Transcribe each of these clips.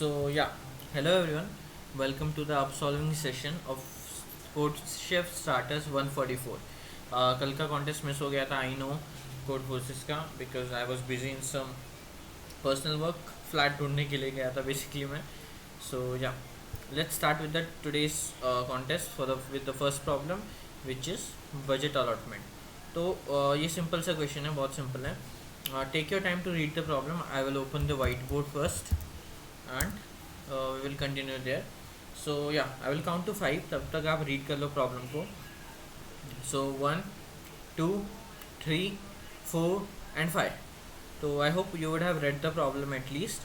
So yeah, hello everyone. Welcome to the upsolving session of Sports Chef Starters 144. कल का contest miss हो गया था आई नो कोड फोर्सेस का because I was busy in some personal work flat ढूंढने के लिए गया था बेसिकली मैं. So yeah let's start with the today's contest for the with the first problem which is budget allotment. तो ये simple सा क्वेश्चन है, बहुत सिंपल है. Take your time to read the problem. I will open the whiteboard first and we will continue there. So yeah, I will count to 5. तब तक आप read कर लो प्रॉब्लम को. So 1 2 3 4 and 5. तो I hope you would have read the problem at least.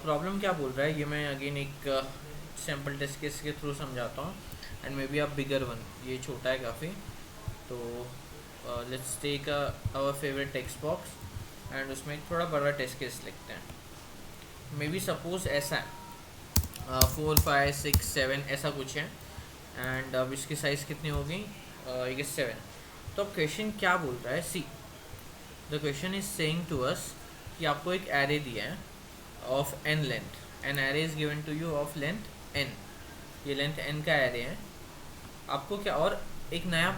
Problem क्या बोल रहा है ये मैं अगेन एक सैम्पल टेस्ट केस के थ्रू समझाता हूँ and maybe a bigger one. ये छोटा है काफ़ी. तो let's take our favourite text box and उसमें एक थोड़ा बड़ा टेस्ट केस लिखते हैं. मे बी सपोज ऐसा है 4 5 6 7 ऐसा कुछ है एंड अब इसकी साइज़ कितनी होगी, ये 7. तो अब क्वेश्चन क्या बोल रहा है, see the question is saying to us कि आपको एक एरे दिया है of n length. An array is given to you of length n. ये लेंथ n का एरे है. आपको क्या, और एक नया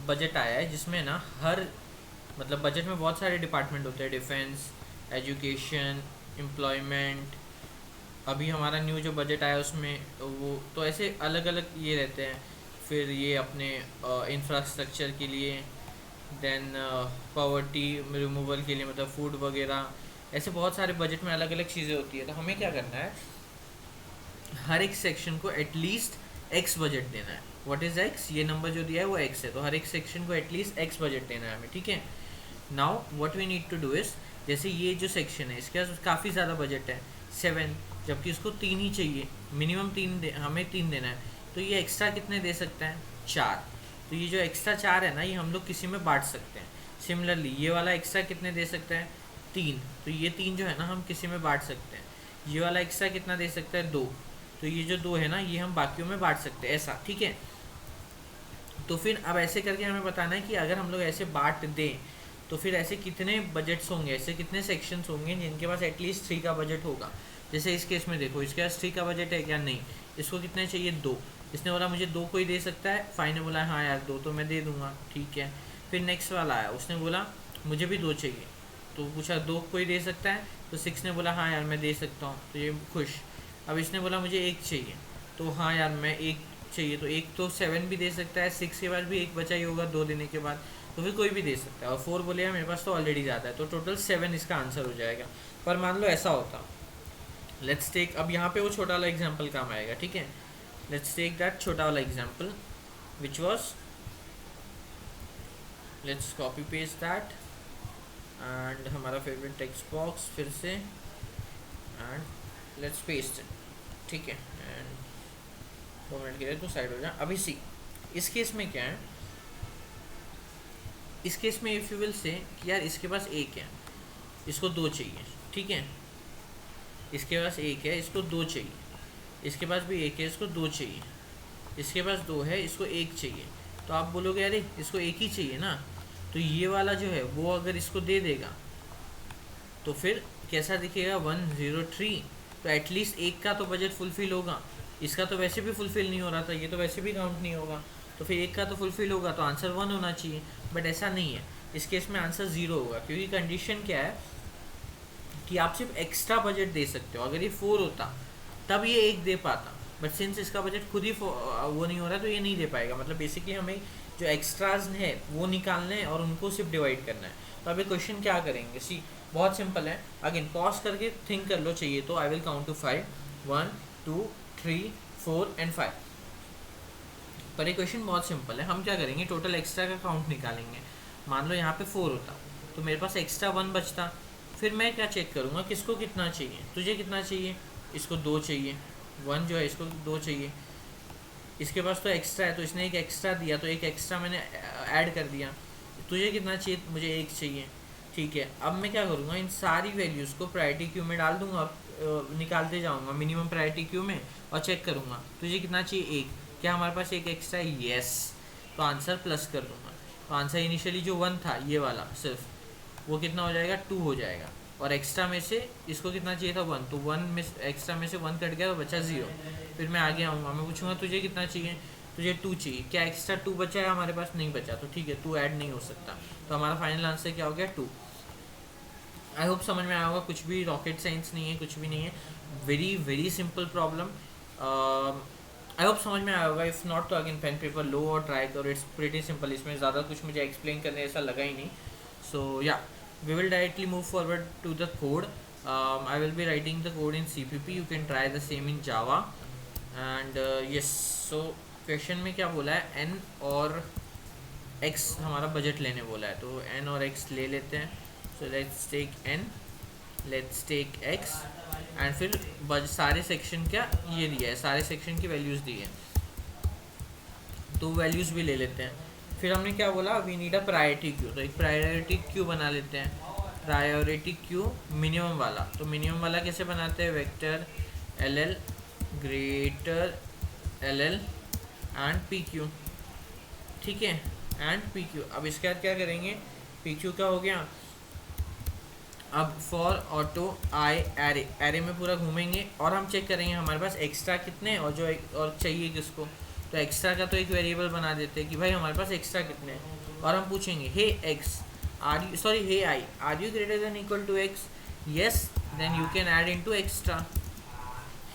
बजट आया है जिसमें ना हर मतलब बजट में बहुत सारे डिपार्टमेंट होते हैं, डिफेंस, एजुकेशन, एम्प्लॉयमेंट. अभी हमारा न्यू जो बजट आया उसमें वो तो ऐसे अलग अलग ये रहते हैं. फिर ये अपने इंफ्रास्ट्रक्चर के लिए, देन पॉवर्टी रिमूवल के लिए मतलब फूड वगैरह, ऐसे बहुत सारे बजट में अलग अलग चीज़ें होती है. तो हमें क्या करना है, हर एक सेक्शन को एटलीस्ट एक्स बजट देना है. व्हाट इज़ एक्स, ये नंबर जो दिया है वो एक्स है. तो हर एक सेक्शन को एटलीस्ट एक्स बजट देना है हमें, ठीक है. Now what we need to do is, जैसे ये जो सेक्शन है इसके पास काफ़ी ज़्यादा बजट है 7, जबकि इसको 3 ही चाहिए, मिनिमम 3 हमें 3 देना है. तो ये एक्स्ट्रा कितने दे सकते हैं, 4. तो ये जो एक्स्ट्रा 4 है ना, ये हम लोग किसी में बांट सकते हैं. सिमिलरली ये वाला एक्स्ट्रा कितने दे सकते हैं, 3. तो ये 3 जो है ना हम किसी में बांट सकते हैं. ये वाला एक्स्ट्रा कितना दे सकता है, 2. तो ये जो 2 है ना ये हम बाकियों में बांट सकते हैं, ऐसा, ठीक है. तो फिर अब ऐसे करके हमें बताना है कि अगर हम लोग ऐसे बांट दें तो फिर ऐसे कितने बजट्स होंगे, ऐसे कितने सेक्शंस होंगे जिनके पास एटलीस्ट 3 का बजट होगा. जैसे इस केस में देखो, इसके पास 3 का बजट है क्या, नहीं. इसको कितने चाहिए, 2. इसने बोला मुझे 2 कोई दे सकता है. फाइन ने बोला हाँ यार 2 तो मैं दे दूंगा, ठीक है. फिर नेक्स्ट वाला आया, उसने बोला मुझे भी 2 चाहिए. तो पूछा 2 कोई दे सकता है. तो 6 ने बोला हाँ यार मैं दे सकता हूँ, तो ये खुश. अब इसने बोला मुझे 1 चाहिए. तो हाँ यार मैं 1 चाहिए. तो 1 तो 7 भी दे सकता है, 6 के बाद भी 1 बचा ही होगा 2 देने के बाद. तो फिर कोई भी दे सकता है. और 4 बोलेगा मेरे पास तो ऑलरेडी ज़्यादा है. तो टोटल 7 इसका आंसर हो जाएगा. पर मान लो ऐसा होता, लेट्स टेक, अब यहाँ पे वो छोटा वाला एग्जाम्पल काम आएगा, ठीक है. लेट्स टेक दैट छोटा वाला example which was, let's copy paste that and हमारा फेवरेट टेक्स्ट बॉक्स फिर से एंड लेट्स पेस्ट इट, ठीक है. एंड 2 मिनट के लिए तो साइड हो जाए. अभी सी इस केस में क्या है, इस केस में इफ़ यू विल से कि यार इसके पास 1 है, इसको 2 चाहिए, ठीक है. इसके पास 1 है, इसको 2 चाहिए. इसके पास भी 1 है, इसको 2 चाहिए. इसके पास 2 है, इसको 1 चाहिए. तो आप बोलोगे अरे इसको 1 ही चाहिए ना. तो ये वाला जो है वो अगर इसको दे देगा तो फिर कैसा दिखेगा, 103. तो एटलीस्ट 1 का तो बजट फुलफिल होगा. इसका तो वैसे भी फुलफिल नहीं हो रहा था, ये तो वैसे भी काउंट नहीं होगा. तो फिर 1 का तो फुलफिल होगा, तो आंसर 1 होना चाहिए. बट ऐसा नहीं है. इस केस में आंसर 0 होगा, क्योंकि कंडीशन क्या है कि आप सिर्फ एक्स्ट्रा बजट दे सकते हो. अगर ये 4 होता तब ये 1 दे पाता. बट सिंस इसका बजट खुद ही वो नहीं हो रहा तो ये नहीं दे पाएगा. मतलब बेसिकली हमें जो एक्स्ट्राज है वो निकालने हैं और उनको सिर्फ डिवाइड करना है. तो अभी क्वेश्चन क्या करेंगे, सी बहुत सिंपल है. अगेन पॉज करके थिंक कर लो चाहिए तो. I will count to 5, 1 2 3 4 and 5. पर ये क्वेश्चन बहुत सिंपल है. हम क्या करेंगे, टोटल एक्स्ट्रा का काउंट निकालेंगे. मान लो यहाँ पे 4 होता तो मेरे पास एक्स्ट्रा 1 बचता. फिर मैं क्या चेक करूँगा, किसको कितना चाहिए. तुझे कितना चाहिए, इसको 2 चाहिए. 1 जो है इसको 2 चाहिए. इसके पास तो एक्स्ट्रा है तो इसने 1 एक्स्ट्रा दिया, तो 1 एक्स्ट्रा मैंने ऐड कर दिया. तुझे कितना चाहिए, मुझे 1 चाहिए, ठीक है. अब मैं क्या करूँगा, इन सारी वैल्यूज़ को प्रायोरिटी क्यू में डाल दूंगा, निकालते जाऊँगा मिनिमम प्रायोरिटी क्यू में और चेक करूँगा तुझे कितना चाहिए, 1. क्या हमारे पास 1 एक्स्ट्रा है, येस. तो आंसर प्लस कर दूँगा. तो आंसर इनिशियली जो 1 था ये वाला सिर्फ, वो कितना हो जाएगा, 2 हो जाएगा. और एक्स्ट्रा में से इसको कितना चाहिए था 1, तो 1 में एक्स्ट्रा में से 1 कट गया तो बचा 0। फिर मैं आगे आऊँगा, मैं पूछूंगा तुझे कितना चाहिए, तुझे 2 चाहिए, क्या एक्स्ट्रा 2 बचा है हमारे पास? नहीं बचा, तो ठीक है 2 ऐड नहीं हो सकता, तो हमारा फाइनल आंसर क्या हो गया 2। आई होप समझ में आया होगा, कुछ भी रॉकेट साइंस नहीं है, कुछ भी नहीं है, very very simple problem. I hope समझ में आया होगा, इफ़ नॉट तो अगेन पेन पेपर लो और ट्राई करो, इट्स प्रीटी सिंपल, इसमें ज़्यादा कुछ मुझे एक्सप्लेन करने ऐसा लगा ही नहीं। सो या we will directly move forward to the code. I will be writing the code in CPP. You can try the same in Java. And yes, so question में क्या बोला है, n और x हमारा बजट लेने बोला है, तो n और x ले लेते हैं। so let's take n, let's take x, and फिर सारे सेक्शन क्या ये दिया है, सारे सेक्शन की वैल्यूज़ दी है, तो वैल्यूज़ भी ले लेते हैं। फिर हमने क्या बोला, we need a priority queue, तो एक प्रायोरिटी क्यू बना लेते हैं, प्रायोरिटी क्यू मिनिमम वाला। तो मिनिमम वाला कैसे बनाते हैं, vector L L greater L L and P Q, ठीक है, एंड पी क्यू। अब इसके बाद क्या करेंगे, पी क्यू क्या हो गया, अब for auto I array, array में पूरा घूमेंगे और हम चेक करेंगे हमारे पास एक्स्ट्रा कितने और जो और चाहिए किसको, तो एक्स्ट्रा का तो एक वेरिएबल बना देते हैं कि भाई हमारे पास एक्स्ट्रा कितने हैं, और हम पूछेंगे hey X are you, sorry hey I are you greater than equal to X, yes then you can add into extra.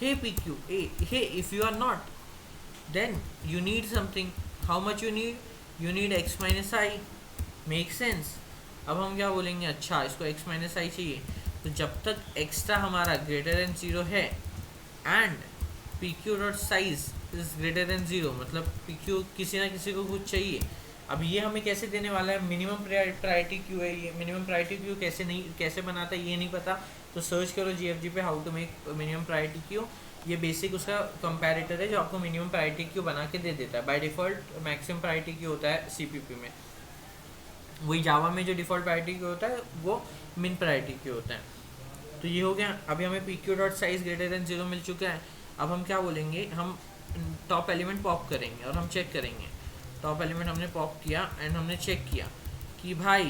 Hey P Q A, hey if you are not then you need something, how much you need X minus I, make sense. अब हम क्या बोलेंगे, अच्छा इसको x minus आई चाहिए, तो जब तक एक्स्ट्रा हमारा ग्रेटर देन 0 है and P Q dot size is greater than 0, मतलब पी क्यू किसी ना किसी को कुछ चाहिए। अब ये हमें कैसे देने वाला है, मिनिमम प्रायोरिटी क्यू है ये, मिनिमम प्रायोरिटी क्यू कैसे बनाता है ये नहीं पता, तो सर्च करो GFG पे how to make minimum priority queue. ये बेसिक उसका कंपैरेटर है जो आपको मिनिमम प्रायोरिटी क्यू बना के दे देता है। By default maximum priority queue होता है CPP में, वही जावा में जो डिफ़ॉल्ट प्रायोरिटी क्यू होता है वो मिन प्रायोरिटी क्यू होता है। तो ये हो गया, अभी हमें P Q dot size greater than 0 मिल चुका है। अब हम क्या बोलेंगे, हम टॉप एलिमेंट पॉप करेंगे और हम चेक करेंगे, टॉप एलिमेंट हमने पॉप किया एंड हमने चेक किया कि भाई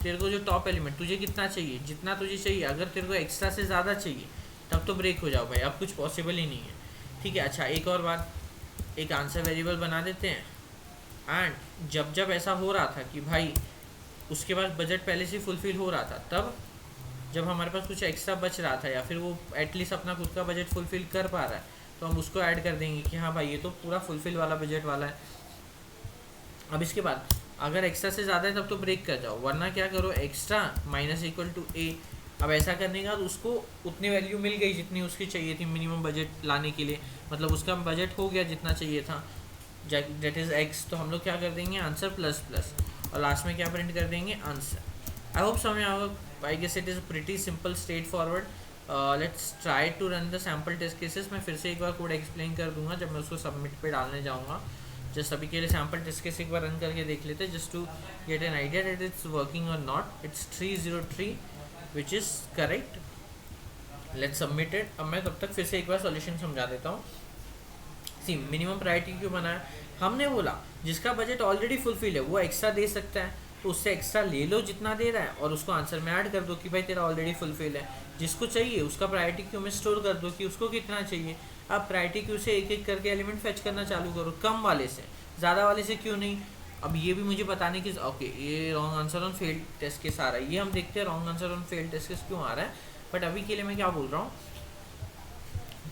तेरे को जो टॉप एलिमेंट तुझे कितना चाहिए, जितना तुझे चाहिए, अगर तेरे को एक्स्ट्रा से ज़्यादा चाहिए तब तो ब्रेक हो जाओ भाई, अब कुछ पॉसिबल ही नहीं है, ठीक है। अच्छा एक और बात, एक आंसर वेरिएबल बना देते हैं, एंड जब जब ऐसा हो रहा था कि भाई उसके बाद बजट पहले से फुलफ़िल हो रहा था, तब जब हमारे पास कुछ एक्स्ट्रा बच रहा था या फिर वो एटलीस्ट अपना खुद का बजट फुलफ़िल कर पा रहा है, तो हम उसको ऐड कर देंगे कि हाँ भाई ये तो पूरा फुलफ़िल वाला बजट वाला है। अब इसके बाद अगर एक्स्ट्रा से ज़्यादा है तब तो ब्रेक कर जाओ, वरना क्या करो, एक्स्ट्रा माइनस इक्वल टू ए। अब ऐसा करने के बाद उसको उतनी वैल्यू मिल गई जितनी उसकी चाहिए थी मिनिमम बजट लाने के लिए, मतलब उसका बजट हो गया जितना चाहिए था, डेट इज़ एक्स। तो हम लोग क्या कर देंगे, आंसर प्लस प्लस, और लास्ट में क्या प्रिंट कर देंगे, आंसर। आई होप समझ आओगे, I guess it is pretty simple straightforward. Let's try to run the sample test cases. मैं फिर से एक बार कोड एक्सप्लेन कर दूंगा जब मैं उसको सबमिट पे डालने जाऊँगा। जस्ट अभी के लिए सैम्पल टेस्ट केस एक बार रन करके देख लेते हैं, just to get an idea that it's working और not. It's 303 which is correct. Let's submit it. अब मैं तब तक फिर से एक बार सॉल्यूशन समझा देता हूँ। सी मिनिमम प्रायोरिटी क्यों बनाया, हमने बोला जिसका बजट ऑलरेडी फुलफिल है वो एक्स्ट्रा दे सकता है, तो उससे एक्स्ट्रा ले लो जितना दे रहा है और उसको आंसर में ऐड कर दो कि भाई तेरा ऑलरेडी फुलफिल है। जिसको चाहिए उसका प्रायोरिटी क्यू में स्टोर कर दो कि उसको कितना चाहिए। अब प्रायोरिटी क्यू से एक एक करके एलिमेंट फेच करना चालू करो, कम वाले से, ज़्यादा वाले से क्यों नहीं। अब ये भी मुझे बताने की, ओके ये wrong answer on failed test case आ रहा है, ये हम देखते हैं wrong answer on failed test case क्यों आ रहा है। बट अभी के लिए मैं क्या बोल रहा हूँ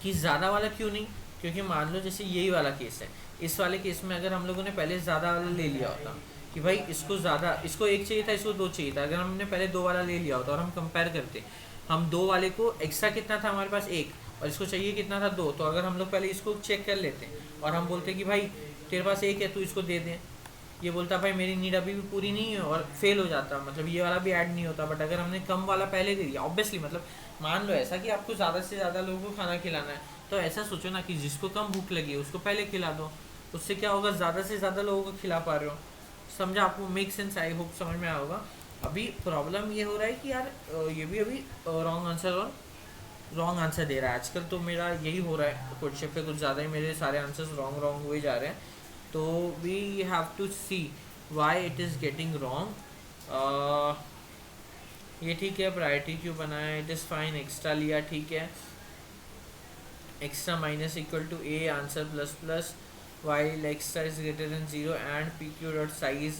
कि ज़्यादा वाला क्यों नहीं, क्योंकि मान लो जैसे यही वाला केस है, इस वाले केस में अगर हम लोगों ने पहले ज़्यादा वाला ले लिया होता कि भाई इसको ज़्यादा, इसको एक चाहिए था, इसको दो चाहिए था, अगर हमने पहले दो वाला ले लिया होता और हम कंपेयर करते, हम दो वाले को एक्स्ट्रा कितना था हमारे पास एक, और इसको चाहिए कितना था दो, तो अगर हम लोग पहले इसको चेक कर लेते और हम बोलते कि भाई तेरे पास एक है तो इसको दे दें, ये बोलता भाई मेरी नीड अभी भी पूरी नहीं है और फेल हो जाता, मतलब ये वाला भी ऐड नहीं होता। बट अगर हमने कम वाला पहले दे दिया, ऑब्वियसली मतलब मान लो ऐसा कि आपको ज़्यादा से ज़्यादा लोगों को खाना खिलाना है, तो ऐसा सोचो ना कि जिसको कम भूख लगी है उसको पहले खिला दो, उससे क्या होगा, ज़्यादा से ज़्यादा लोगों को खिला पा रहे हो। समझा आपको, मेक सेंस, आई होप समझ में आया होगा। अभी प्रॉब्लम ये हो रहा है कि यार ये भी अभी रॉन्ग आंसर और रॉन्ग आंसर दे रहा है। आजकल तो मेरा यही हो रहा है, क्वेश्चन पे कुछ ज़्यादा ही मेरे सारे आंसर्स रॉन्ग रॉन्ग हुए जा रहे हैं, तो we have to see why it is getting wrong. ये ठीक है, प्रायोरिटी क्यों बनाया, इट इज़ फाइन, एक्स्ट्रा लिया ठीक है, extra minus equal to a answer plus plus, while extra is greater than 0 and pq dot size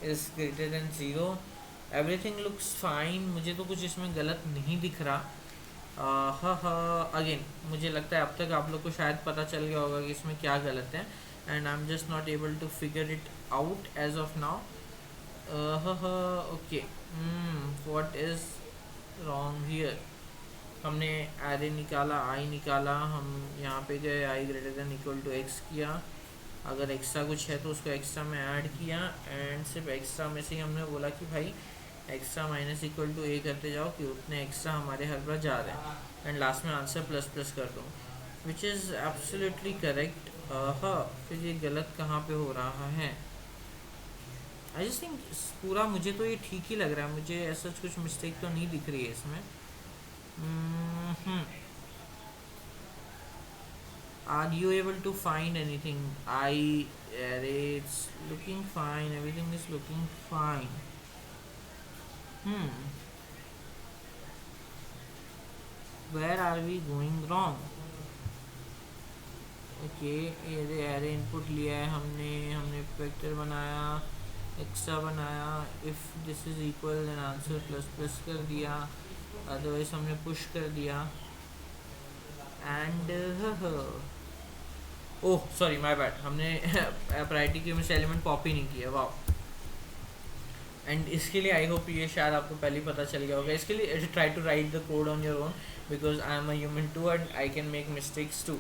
is greater than 0, everything looks fine, मुझे तो कुछ इसमें गलत नहीं दिख रहा। हाँ हाँ, अगेन मुझे लगता है अब तक आप लोग को शायद पता चल गया होगा कि इसमें क्या गलत है, and I am just not able to figure it out as of now. हाँ हाँ, okay, what is wrong here, हमने एरे निकाला, आई निकाला, हम यहाँ पे गए I greater than equal to X किया, अगर एक्स्ट्रा कुछ है तो उसको एक्स्ट्रा में ऐड किया, एंड सिर्फ एक्स्ट्रा में से ही हमने बोला कि भाई एक्स्ट्रा माइनस इक्वल टू ए करते जाओ कि उतने एक्स्ट्रा हमारे हर बार जा रहे हैं, एंड लास्ट में आंसर प्लस प्लस कर दो, विच इज़ एब्सोल्युटली करेक्ट। हाँ, फिर ये गलत कहाँ पे हो रहा है, आई जस्ट थिंक पूरा मुझे तो ये ठीक ही लग रहा है, मुझे ऐसा कुछ मिस्टेक तो नहीं दिख रही है इसमें। Are you able to find anything? It's looking fine. Everything is looking fine. Hmm. Where are we going wrong? Okay, array input लिया है हमने हमने वेक्टर बनाया, एक्स्ट्रा बनाया, if this is equal then answer plus plus कर दिया, otherwise हमने push कर दिया, and oh sorry my bad, हमने प्रायोरिटी क्यू में से एलिमेंट कॉपी नहीं किया, वाह। एंड इसके लिए आई होप ये शायद आपको पहले ही पता चल गया होगा, इसके लिए try to write the code on your own, because I am a human too and I can make mistakes too,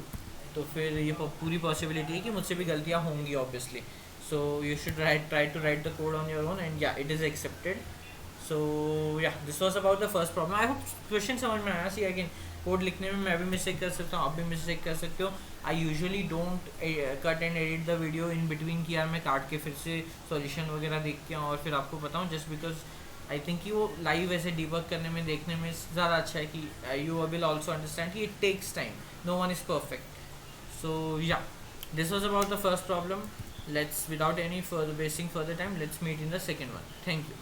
तो फिर ये पूरी पॉसिबिलिटी है कि मुझसे भी गलतियाँ होंगी obviously, so you should try to write the code on your own, and yeah it is accepted. So yeah this was about the first problem, I hope question समझ में आया। सी अगेन, कोड लिखने में मैं भी mistake कर सकता हूँ, आप भी मिस्टेक कर सकते हो, I usually don't cut and edit the video in between कि यार मैं काट के फिर से सॉल्यूशन वगैरह देख के और फिर आपको बताऊँ, जस्ट बिकॉज आई थिंक कि वो लाइव ऐसे डिबग करने में देखने में ज़्यादा अच्छा है कि यू विल ऑल्सो अंडरस्टैंड कि it takes time, no one is perfect. So yeah, this was about the first problem. Let's, without any further wasting further time, let's meet in the second one. Thank you.